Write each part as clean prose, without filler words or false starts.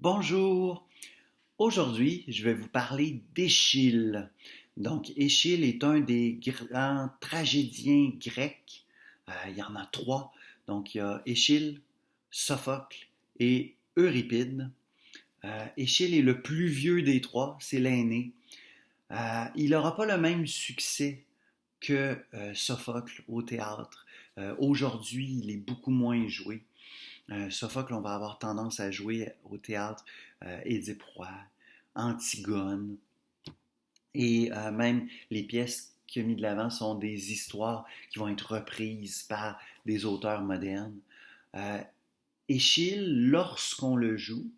Bonjour! Aujourd'hui, je vais vous parler d'Échille. Donc, Échille est un des grands tragédiens grecs. Il y en a trois. Donc, il y a Échille, Sophocle et Euripide. Échille est le plus vieux des trois, c'est l'aîné. Il n'aura pas le même succès que Sophocle au théâtre. Aujourd'hui, il est beaucoup moins joué. Sophocle, on va avoir tendance à jouer au théâtre Édipe Roi, Antigone, et même les pièces qu'il a mis de l'avant sont des histoires qui vont être reprises par des auteurs modernes. Euh, Échille, lorsqu'on le joue,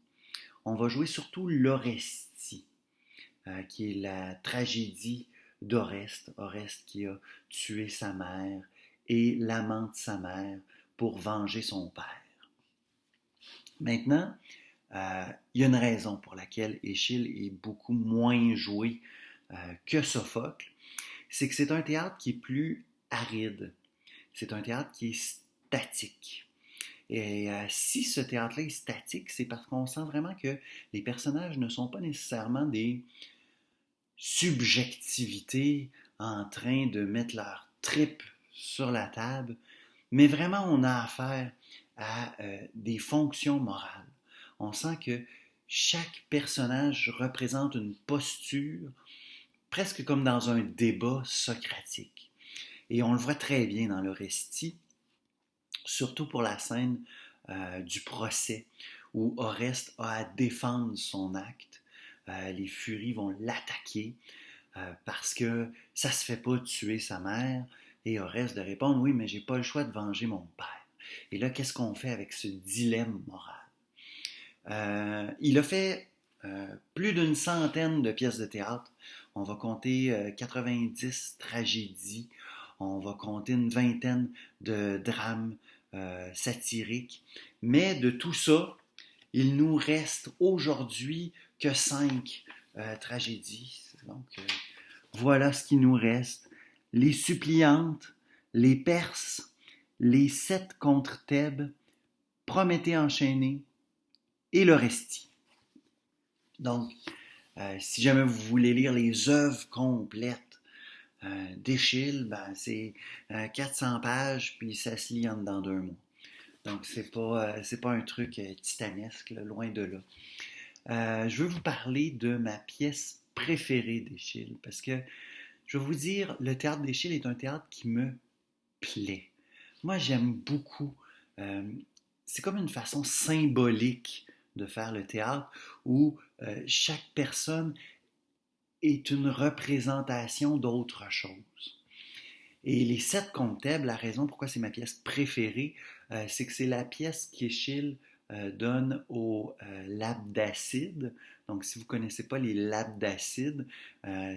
on va jouer surtout l'Orestie, qui est la tragédie d'Oreste, Oreste qui a tué sa mère et l'amant de sa mère pour venger son père. Maintenant, il y a une raison pour laquelle Échille est beaucoup moins joué que Sophocle, c'est que c'est un théâtre qui est plus aride. C'est un théâtre qui est statique. Et si ce théâtre-là est statique, c'est parce qu'on sent vraiment que les personnages ne sont pas nécessairement des subjectivités en train de mettre leur trip sur la table, mais vraiment on a affaire à des fonctions morales. On sent que chaque personnage représente une posture, presque comme dans un débat socratique. Et on le voit très bien dans le récit, surtout pour la scène du procès, où Oreste a à défendre son acte. Les furies vont l'attaquer parce que ça se fait pas de tuer sa mère, et Oreste de répondre, oui, mais j'ai pas le choix de venger mon père. Et là, qu'est-ce qu'on fait avec ce dilemme moral? Il a fait plus d'une centaine de pièces de théâtre. On va compter 90 tragédies. On va compter une vingtaine de drames satiriques. Mais de tout ça, il nous reste aujourd'hui que 5 tragédies. Donc, voilà ce qui nous reste. Les suppliantes, les Perses, les 7 contre Thèbes, Prométhée enchaîné, et l'Orestie. Donc, si jamais vous voulez lire les œuvres complètes d'Échille, ben, c'est 400 pages, puis ça se lit en dedans d'un mois. Donc, c'est pas un truc titanesque, là, loin de là. Je veux vous parler de ma pièce préférée d'Échille, parce que, je vais vous dire, le théâtre d'Échille est un théâtre qui me plaît. Moi, j'aime beaucoup. Euh, c'est comme une façon symbolique de faire le théâtre où chaque personne est une représentation d'autre chose. Et les 7 contre Thèbes, la raison pourquoi c'est ma pièce préférée, c'est que c'est la pièce qu'Échille donne aux Labdacides. Donc, si vous ne connaissez pas les Labdacides,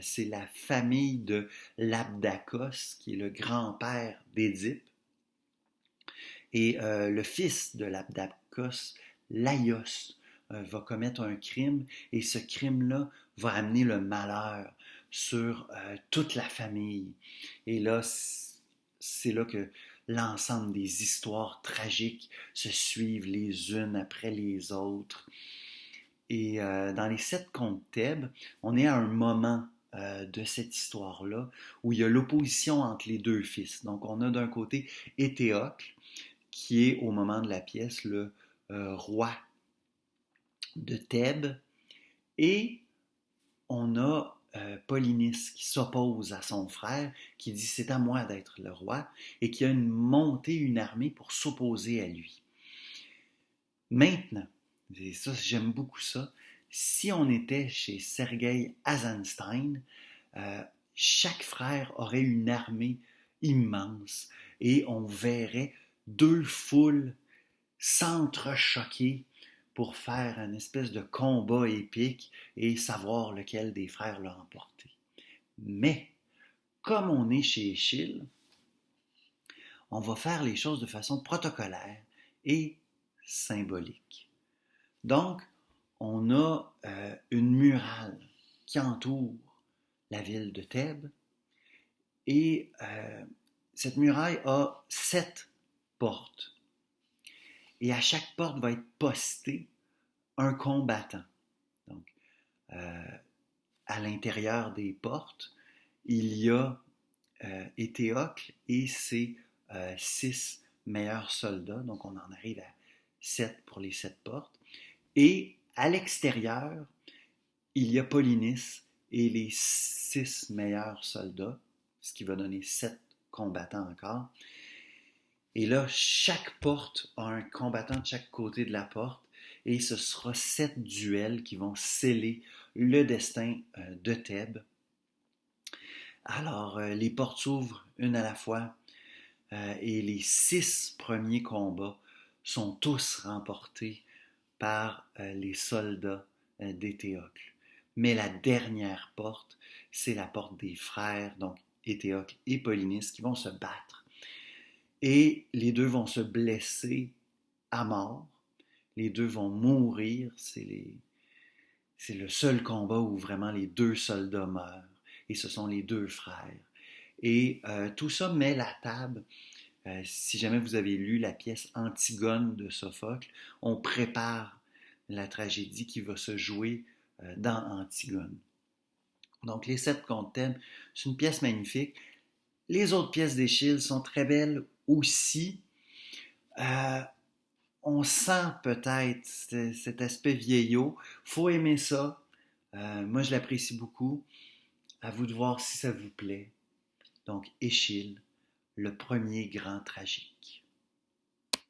c'est la famille de Labdacos, qui est le grand-père d'Édipe. Et le fils de Labdacos, Laios, va commettre un crime, et ce crime-là va amener le malheur sur toute la famille. Et là, c'est là que l'ensemble des histoires tragiques se suivent les unes après les autres. Et dans les 7 contes Thèbes, on est à un moment de cette histoire-là où il y a l'opposition entre les deux fils. Donc on a d'un côté Éthéocle, qui est au moment de la pièce le roi de Thèbes, et on a Polynice qui s'oppose à son frère, qui dit c'est à moi d'être le roi, et qui a monté une armée pour s'opposer à lui. Maintenant, et ça j'aime beaucoup ça, si on était chez Sergueï Eisenstein, chaque frère aurait une armée immense, et on verrait deux foules s'entrechoquer pour faire une espèce de combat épique et savoir lequel des frères l'a emporté. Mais, comme on est chez Échille, on va faire les choses de façon protocolaire et symbolique. Donc, on a une muraille qui entoure la ville de Thèbes, et cette muraille a 7 portes. Et à chaque porte va être posté un combattant. Donc, à l'intérieur des portes, il y a Éthéocle et ses 6 meilleurs soldats. Donc, on en arrive à 7 pour les 7 portes. Et à l'extérieur, il y a Polynice et les 6 meilleurs soldats, ce qui va donner 7 combattants encore. Et là, chaque porte a un combattant de chaque côté de la porte et ce sera 7 duels qui vont sceller le destin de Thèbes. Alors, les portes s'ouvrent une à la fois et les 6 premiers combats sont tous remportés par les soldats d'Éthéocle. Mais la dernière porte, c'est la porte des frères, donc Éthéocle et Polynice, qui vont se battre. Et les deux vont se blesser à mort. Les deux vont mourir. C'est le seul combat où vraiment les 2 soldats meurent. Et ce sont les 2 frères. Et tout ça met la table. Si jamais vous avez lu la pièce Antigone de Sophocle, on prépare la tragédie qui va se jouer dans Antigone. Donc, les 7 contre Thèbes, c'est une pièce magnifique. Les autres pièces d'Échille sont très belles aussi. On sent peut-être cet aspect vieillot. Il faut aimer ça. Moi, je l'apprécie beaucoup. À vous de voir si ça vous plaît. Donc, Échille, le premier grand tragique.